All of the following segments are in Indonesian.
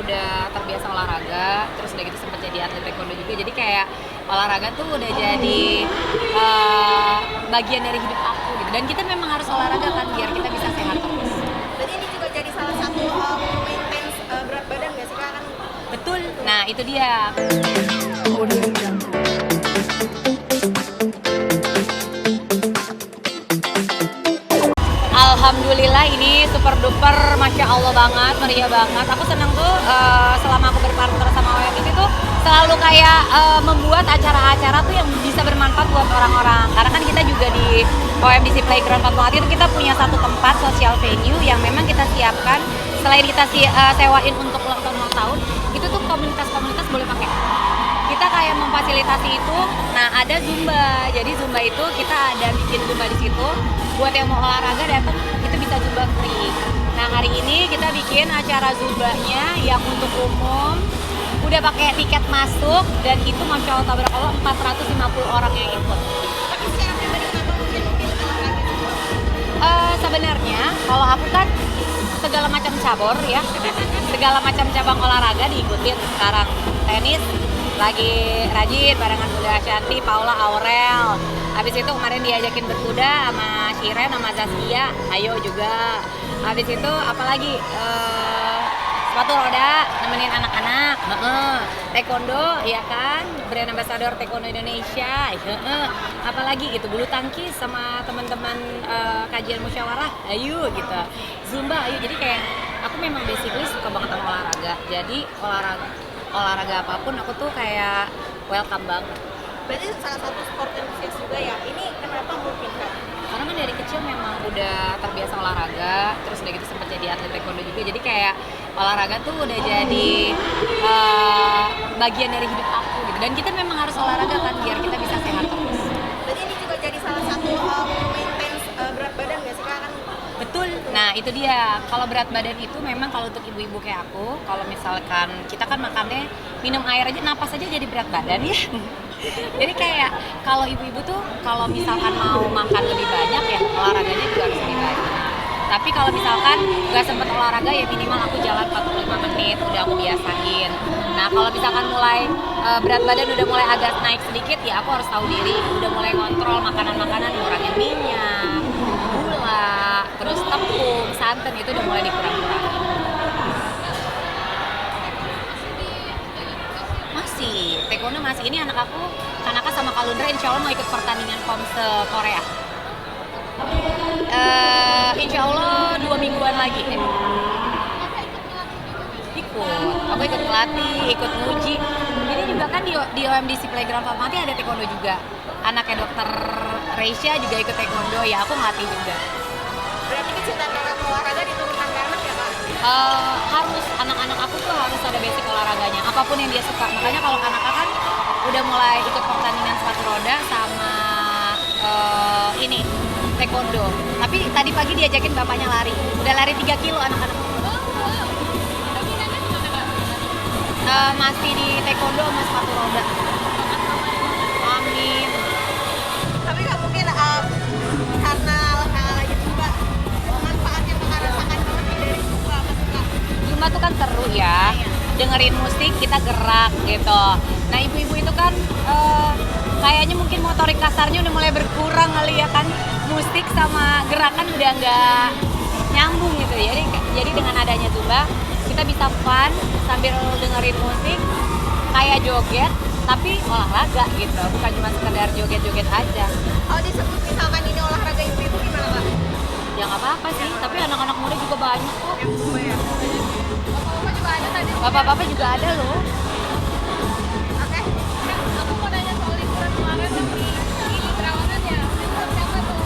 udah terbiasa olahraga, terus udah gitu sempet jadi atlet taekwondo juga, jadi kayak olahraga tuh udah jadi bagian dari hidup aku gitu. Dan kita memang harus olahraga kan biar kita bisa sehat terus. Berarti ini juga jadi salah satu maintenance berat badan nggak sih Kak? Kan Betul. Nah itu dia. Alhamdulillah ini super duper, masya Allah banget, meriah banget. Aku senang tuh selama aku berpartner sama OMDC tuh selalu kayak membuat acara-acara tuh yang bisa bermanfaat buat orang-orang. Karena kan kita juga di OMDC Playground Fatmawati itu kita punya satu tempat social venue yang memang kita siapkan. Selain kita sewain untuk ulang tahun, itu tuh komunitas-komunitas boleh pakai. Kita kayak memfasilitasi itu. Nah ada Zumba, jadi Zumba itu kita ada bikin Zumba di situ. Buat yang mau olahraga datang itu bisa Zumba free. Nah hari ini kita bikin acara Zumbanya yang untuk umum, udah pakai tiket masuk dan itu masya Allah tabarakallah 450 orang yang ikut. tapi secara pribadi kenapa mungkin olahraga? Sebenarnya kalau aku kan segala macam cabur ya, segala macam cabang olahraga diikutin sekarang. Tenis lagi rajin barengan Bunda Ashanti, Paula, Aurel. Habis itu kemarin diajakin berkuda sama Shiren sama Zaskia, ayo juga. Habis itu apalagi sepatu roda nemenin anak-anak. Taekwondo ya kan, brand ambassador Taekwondo Indonesia. Apalagi gitu, bulu tangkis sama teman-teman kajian musyawarah, ayo gitu. Zumba, ayo. Jadi kayak aku memang basically suka banget sama olahraga. Jadi olahraga apapun aku tuh kayak welcome banget. Berarti salah satu sport enthusiast juga ya. Ini kenapa mungkin Kak? Karena kan dari kecil memang udah terbiasa olahraga, terus udah gitu sempet jadi atlet taekwondo juga, jadi kayak olahraga tuh udah jadi bagian dari hidup aku gitu. Dan kita memang harus olahraga kan biar kita bisa sehat terus. Berarti ini juga jadi salah satu maintenance berat badan nggak sih Kak? Kan Betul. Nah itu dia, kalau berat badan itu memang kalau untuk ibu-ibu kayak aku, kalau misalkan kita kan makannya minum air aja, napas aja jadi berat badan ya. Jadi kayak kalau ibu-ibu tuh kalau misalkan mau makan lebih banyak ya olahraganya juga harus lebih banyak. Tapi kalau misalkan nggak sempet olahraga ya minimal aku jalan 45 menit udah aku biasain. Nah kalau misalkan mulai berat badan udah mulai agak naik sedikit ya aku harus tahu diri, udah mulai ngontrol makanan-makanan, ngurangin minyak, gula, terus tepung, santan itu udah mulai dikurang-kurangin. Masih, taekwondo masih. Ini anak aku, Kanaka sama Kalundra insya Allah mau ikut pertandingan POM se-Korea. Insya Allah 2 mingguan lagi deh. Aku ikut pelatih, ikut nguji. Ini juga kan di OMDC Playground Fatmawati ada taekwondo juga. Anaknya dokter Reisha juga ikut taekwondo, ya aku ngelatih juga. berarti kecintaan terhadap olahraga diturunkan ke anak ya Kak? Harus, anak-anak aku tuh harus ada basic olahraganya, apapun yang dia suka. Makanya kalau Kanaka kan udah mulai ikut pertandingan sepatu roda sama ini taekwondo. Tapi tadi pagi diajakin bapaknya lari, udah lari 3 kilo anak-anak. Masih di taekwondo sama sepatu roda. Amin. Tapi nggak mungkin karena lagi juga manfaat yang Kakak rasakan banget dari Zumba apa tuh Kak? Zumba tuh kan seru ya, dengerin musik kita gerak gitu. Nah ibu-ibu itu kan kayaknya mungkin motorik kasarnya udah mulai berkurang kali ya kan, musik sama gerakan udah nggak nyambung gitu. Jadi dengan adanya Zumba kita bisa fun sambil dengerin musik kayak joget tapi olahraga gitu, bukan cuma sekedar joget-joget aja. Kalau disebut misalkan ini olahraga ibu-ibu gimana Kak? Ya nggak apa-apa sih, tapi anak-anak muda juga banyak kok. Yang Zumba ya? Bapak-bapak juga ada tadi. Bapak-bapak juga ada loh. Oke. Aku mau nanya soal liburan kemarin yang di Trawangan ya. Liburan siapa tuh?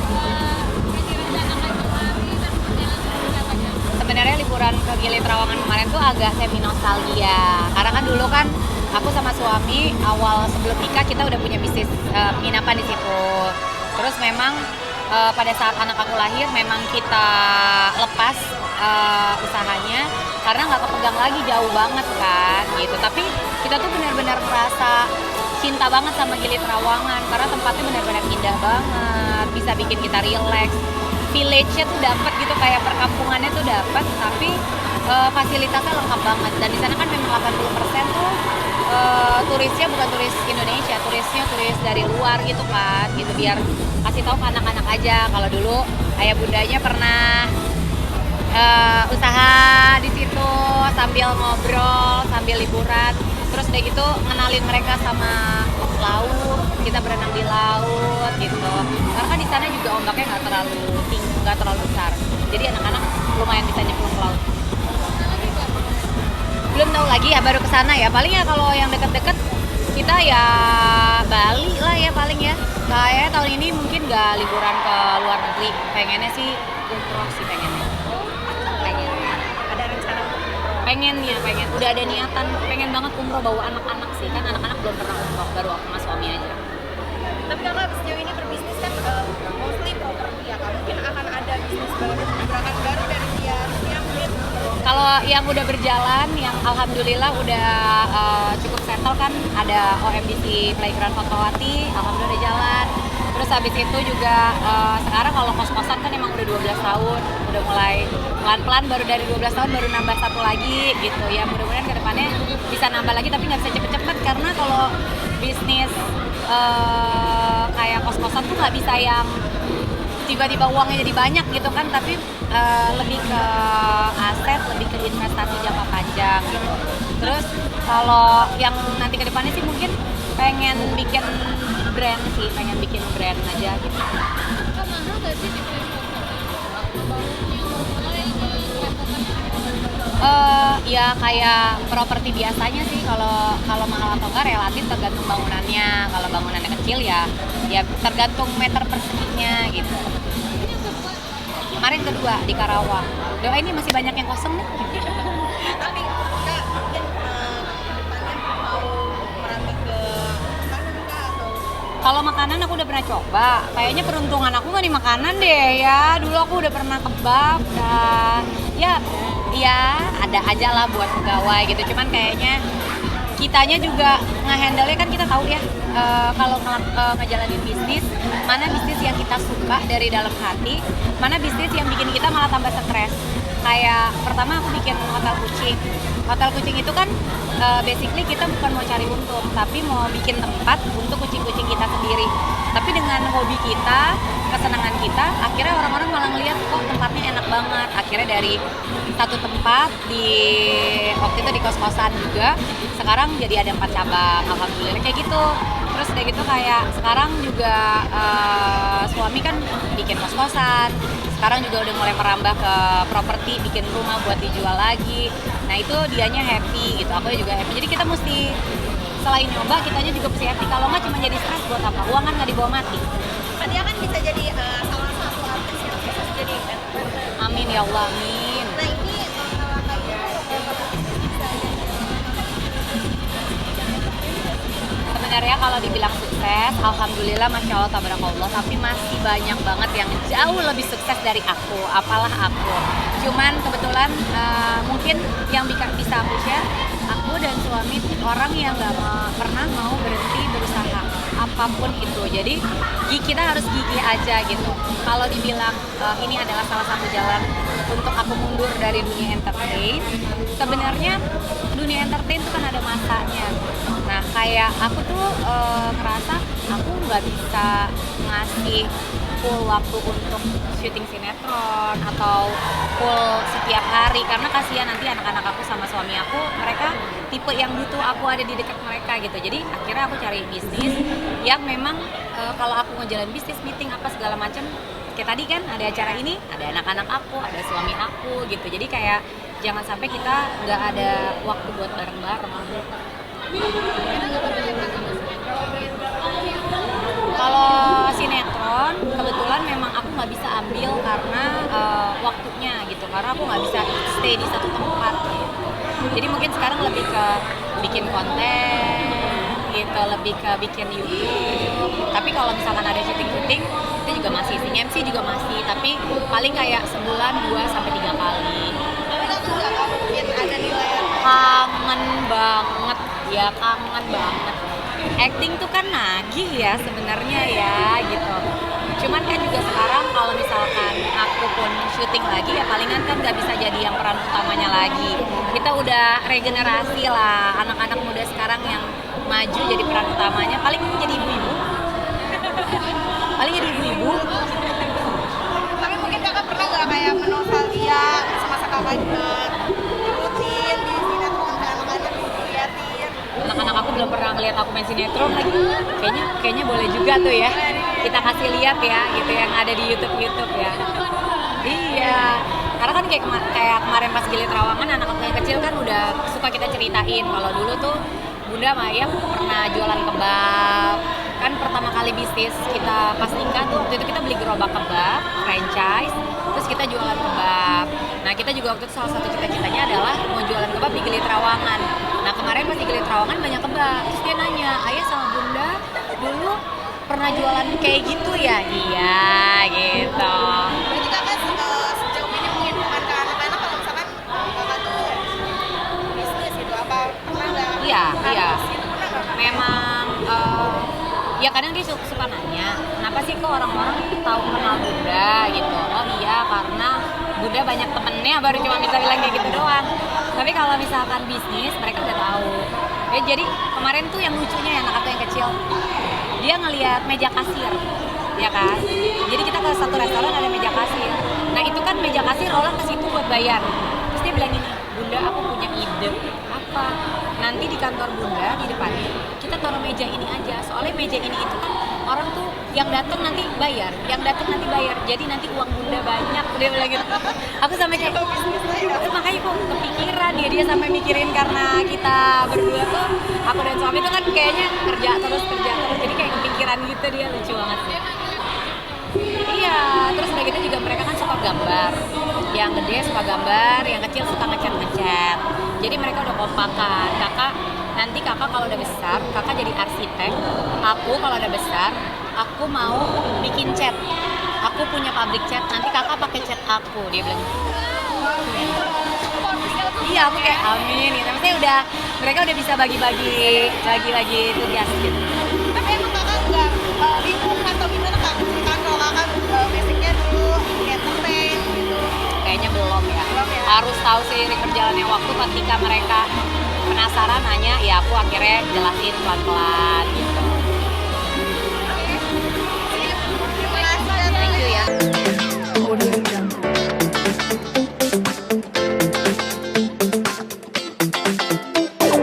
Yang direncanakan kemarin dan berjalan seperti apa aja? Sebenarnya liburan ke Gili Trawangan kemarin tuh agak semi nostalgia. Karena kan dulu kan aku sama suami awal sebelum nikah kita udah punya bisnis penginapan di situ. Terus memang pada saat anak aku lahir memang kita lepas usahanya karena nggak kepegang lagi, jauh banget kan gitu. Tapi kita tuh benar-benar merasa cinta banget sama Gili Trawangan karena tempatnya benar-benar indah banget, bisa bikin kita relax. Village-nya tuh dapat gitu, kayak perkampungannya tuh dapat, tapi fasilitasnya lengkap banget, dan di sana kan memang 80% tuh turisnya bukan turis Indonesia, turisnya turis dari luar gitu kan, gitu biar kasih tahu ke anak-anak aja kalau dulu ayah bundanya pernah usaha di situ sambil ngobrol, sambil liburan, terus udah gitu ngenalin mereka sama laut, kita berenang di laut gitu. Karena kan di sana juga ombaknya nggak terlalu tinggi, nggak terlalu besar, jadi anak-anak lumayan bisa nyemplung ke laut. Belum tahu lagi ya, baru kesana ya. Paling ya kalau yang deket-deket kita ya Bali lah ya paling ya. Kayak tahun ini mungkin nggak liburan ke luar negeri. Pengennya sih umroh sih pengennya. Pengen. Ada rencana untuk Pengen ya, pengen. Udah ada niatan. Pengen banget umroh bawa anak-anak sih. Kan anak-anak belum pernah umroh, baru aku sama suami aja. tapi kakak sejauh ini berbisnis kan mostly properti ya kak, mungkin akan ada bisnis baru, gerakan baru dari Tia mungkin. Kalau yang udah berjalan, yang alhamdulillah udah cukup settle kan, ada OMDC Playground Fatmawati, alhamdulillah udah jalan. Terus habis itu juga sekarang kalau kos-kosan kan emang udah 12 tahun, udah mulai pelan-pelan, baru dari 12 tahun baru nambah satu lagi gitu ya. Mudah-mudahan ke depannya bisa nambah lagi, tapi nggak bisa cepet-cepet karena kalau bisnis kayak kos-kosan tuh nggak bisa yang tiba-tiba uangnya jadi banyak gitu kan, tapi lebih ke aset, lebih ke investasi jangka panjang gitu. Terus kalau yang nanti ke depannya sih mungkin pengen bikin brand sih, pengen bikin brand aja gitu. Kak, mahal nggak sih di Ya kayak properti biasanya sih, kalau mahal atau enggak relatif tergantung bangunannya. Kalau bangunannya kecil ya tergantung meter perseginya gitu. Kemarin kedua di Karawang. Doa ini masih banyak yang kosong nih. Tapi kak mungkin depannya mau merambah ke makanan kak atau Kalau makanan aku udah pernah coba. Kayaknya peruntungan aku nggak di makanan deh ya. Dulu aku udah pernah kebab dan ya ada aja lah buat pegawai gitu. Cuman kayaknya kitanya juga nge-handle-nya kan kita tahu ya, kalau ngejalanin bisnis, mana bisnis yang kita suka dari dalam hati, mana bisnis yang bikin kita malah tambah stres. Kayak pertama aku bikin hotel kucing. Hotel kucing itu kan basically kita bukan mau cari untung, tapi mau bikin tempat untuk kucing-kucing kita sendiri. Tapi dengan hobi kita, kesenangan kita, akhirnya orang-orang malah ngeliat kok tempatnya enak banget. Akhirnya dari satu tempat di waktu itu di kos-kosan juga, sekarang jadi ada 4 cabang, alhamdulillah kayak gitu. Terus udah gitu kayak sekarang juga suami kan bikin kos-kosan, sekarang juga udah mulai merambah ke properti, bikin rumah buat dijual lagi. Nah itu dianya happy gitu, aku juga happy. Jadi kita mesti selain nyoba, kitanya juga mesti happy. Kalau nggak cuma jadi stres buat apa? Uang kan nggak dibawa mati. Kak Tia kan bisa jadi salah satu artis yang sukses jadi influencer. Amin ya Allah, amin. Nah ini kak Tia bisa Sebenarnya kalau dibilang sukses, alhamdulillah masya Allah tabarakallah, tapi masih banyak banget yang jauh lebih sukses dari aku, apalah aku. Cuman kebetulan mungkin yang bisa aku share, aku dan suami orang yang nggak pernah mau berhenti berusaha apapun itu. Jadi kita harus gigih aja gitu. Kalau dibilang ini adalah salah satu jalan untuk aku mundur dari dunia entertain, sebenarnya dunia entertain itu kan ada masanya. Nah kayak aku tuh ngerasa aku nggak bisa ngasih full waktu untuk syuting sinetron atau full setiap hari, karena kasihan nanti anak-anak aku sama suami aku, mereka tipe yang butuh aku ada di dekat mereka gitu. Jadi akhirnya aku cari bisnis yang memang kalau aku ngejalan bisnis, meeting apa segala macam, kayak tadi kan ada acara ini, ada anak-anak aku, ada suami aku gitu. Jadi kayak jangan sampai kita nggak ada waktu buat bareng-bareng. Kalau sinetron kebetulan memang aku nggak bisa ambil karena waktunya gitu, karena aku nggak bisa stay di satu tempat gitu. Jadi mungkin sekarang lebih ke bikin konten gitu, lebih ke bikin YouTube. Tapi kalau misalkan ada syuting-syuting itu juga masih, sing MC juga masih, tapi paling kayak sebulan 2 sampai 3 kali. tapi kan nggak mungkin ada di layar. Kangen banget ya, kangen banget. Acting tuh kan nagih ya sebenarnya ya gitu. Cuman kan juga sekarang kalau misalkan aku pun syuting lagi ya palingan kan nggak bisa jadi yang peran utamanya lagi. Kita udah regenerasi lah, anak-anak muda sekarang yang maju jadi peran utamanya paling jadi ibu-ibu. Paling jadi ibu-ibu. Tapi mungkin kakak pernah nggak kayak menostalgia masa-masa kakak rutin di sinetron ke anak-anak liatin? Anak-anak aku belum pernah ngeliat aku main sinetron lagi. Kayaknya boleh juga tuh ya. Kita kasih lihat ya gitu yang ada di YouTube ya. Iya. Karena kan kayak kemarin pas Gili Trawangan anak aku yang kecil kan udah suka kita ceritain kalau dulu tuh Bunda sama Ayah pernah jualan kebab. Kan pertama kali bisnis kita pas nikah tuh waktu itu kita beli gerobak kebab franchise, terus kita jualan kebab. Nah kita juga waktu itu salah satu cita-citanya adalah mau jualan kebab di Gili Trawangan. Nah kemarin pas di Gili Trawangan banyak kebab, terus dia nanya, Ayah sama Bunda dulu pernah jualan kayak gitu ya? Iya gitu. Berarti kakak sejauh ini menginfokan ke anak-anak kalau misalkan kakak tuh bisnis gitu apa pernah nggak? Iya. Gitu, pernah nggak kak? Memang ya kadang dia suka nanya, kenapa sih kok orang-orang tahu kenal Bunda gitu? Oh iya karena Bunda banyak temennya, baru cuma bisa bilang kayak gitu doang. Tapi kalau misalkan bisnis mereka udah tahu. Ya jadi kemarin tuh yang lucunya ya anak aku yang kecil, dia ngelihat meja kasir, ya kan? Jadi kita ke satu restoran ada meja kasir. Nah itu kan meja kasir orang ke situ buat bayar. Terus dia bilang gini, Bunda aku punya ide. Apa? Nanti di kantor Bunda di depannya kita taruh meja ini aja. Soalnya meja ini itu kan orang tuh yang datang nanti bayar, jadi nanti uang Bunda banyak. Dia bilang gitu. Aku sampai kayak makanya kok kepikiran dia sampai mikirin karena kita berdua tuh aku dan suami tuh kan kayaknya kerja terus jadi kayak kepikiran gitu, dia lucu banget sih. Iya, terus udah gitu juga mereka kan suka gambar. Yang gede suka gambar, yang kecil suka ngecat. Jadi mereka udah kompakan. Nanti kakak kalau udah besar, kakak jadi arsitek. Aku kalau udah besar, aku mau bikin cat. Aku punya pabrik cat, nanti kakak pakai cat aku, dia bilang. Iya, aku kayak amin gitu. Maksudnya mereka udah bisa bagi-bagi tugas gitu. Tapi emang kakak nggak bingung atau gimana kak? Kan kalau kakak basicnya dulu entertain gitu. Kayaknya belum ya. Belum ya? Harus tahu seiring berjalannya waktu ketika mereka penasaran nanya, ya aku akhirnya jelasin pelan-pelan gitu.